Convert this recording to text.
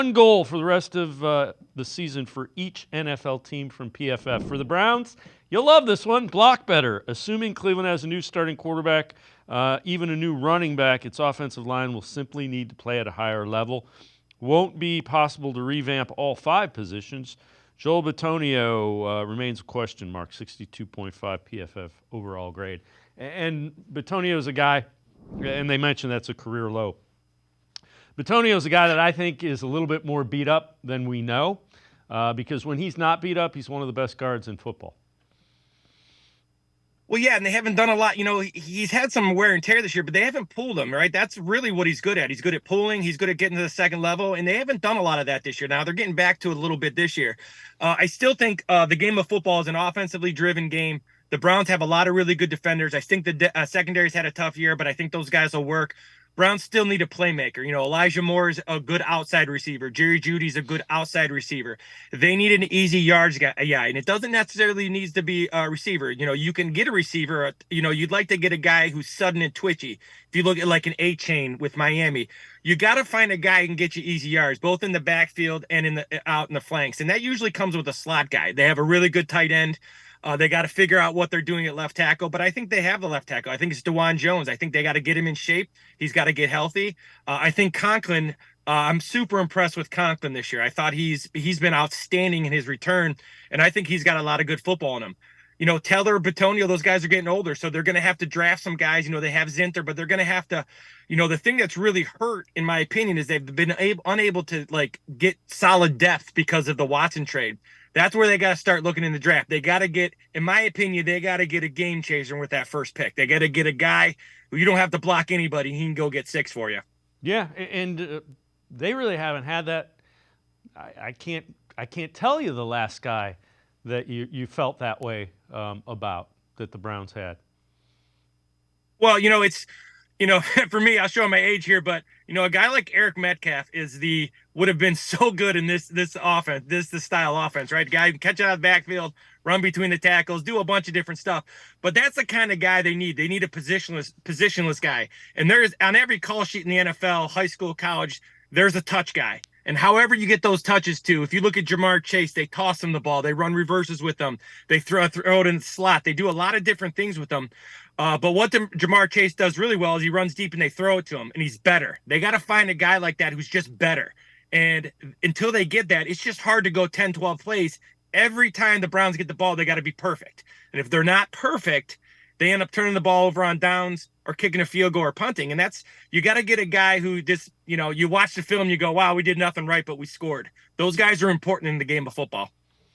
One goal for the rest of the season for each NFL team from PFF. For the Browns, you'll love this one. Block better. Assuming Cleveland has a new starting quarterback, even a new running back, its offensive line will simply need to play at a higher level. Won't be possible to revamp all 5 positions. Joel Bitonio remains a question mark, 62.5 PFF overall grade. And Bitonio is a guy, and they mentioned that's a career low. Bitonio's a guy that I think is a little bit more beat up than we know, because when he's not beat up, he's one of the best guards in football. Well, yeah, and they haven't done a lot. He's had some wear and tear this year, but they haven't pulled him, right? That's really what he's good at. He's good at pulling. He's good at getting to the second level, and they haven't done a lot of that this year. Now they're getting back to it a little bit this year. I still think the game of football is an offensively driven game. The Browns have a lot of really good defenders. I think the secondary's had a tough year, but I think those guys will work. Browns still need a playmaker. Elijah Moore is a good outside receiver. Jerry Jeudy's a good outside receiver. They need an easy yards guy. Yeah, and it doesn't necessarily need to be a receiver. You can get a receiver. You'd like to get a guy who's sudden and twitchy. If you look at like an A-chain with Miami, you got to find a guy who can get you easy yards, both in the backfield and out in the flanks. And that usually comes with a slot guy. They have a really good tight end. They got to figure out what they're doing at left tackle, but I think they have the left tackle. I think it's DeJuan Jones. I think they got to get him in shape. He's got to get healthy. I think Conklin. I'm super impressed with Conklin this year. I thought he's been outstanding in his return, and I think he's got a lot of good football in him. Teller, Bitonio, those guys are getting older, so they're going to have to draft some guys. They have Zinter, but they're going to have to. The thing that's really hurt, in my opinion, is they've been unable to get solid depth because of the Watson trade. That's where they got to start looking in the draft. They got to get, in my opinion, they got to get a game changer with that first pick. They got to get a guy who you don't have to block anybody. He can go get 6 for you. Yeah, and they really haven't had that. I can't tell you the last guy that you felt that way about that the Browns had. Well, for me, I'll show my age here, but a guy like Eric Metcalf would have been so good in this offense, this style offense, right? The guy who can catch out of the backfield, run between the tackles, do a bunch of different stuff. But that's the kind of guy they need. They need a positionless guy. And there's on every call sheet in the NFL, high school, college, there's a touch guy. And however you get those touches too, if you look at Jamar Chase, they toss him the ball, they run reverses with them, they throw it in the slot, they do a lot of different things with them. But what Jamar Chase does really well is he runs deep and they throw it to him, and he's better. They got to find a guy like that who's just better. And until they get that, it's just hard to go 10, 12 plays. Every time the Browns get the ball, they got to be perfect. And if they're not perfect, they end up turning the ball over on downs or kicking a field goal or punting. And you got to get a guy who just, you watch the film, you go, wow, we did nothing right, but we scored. Those guys are important in the game of football.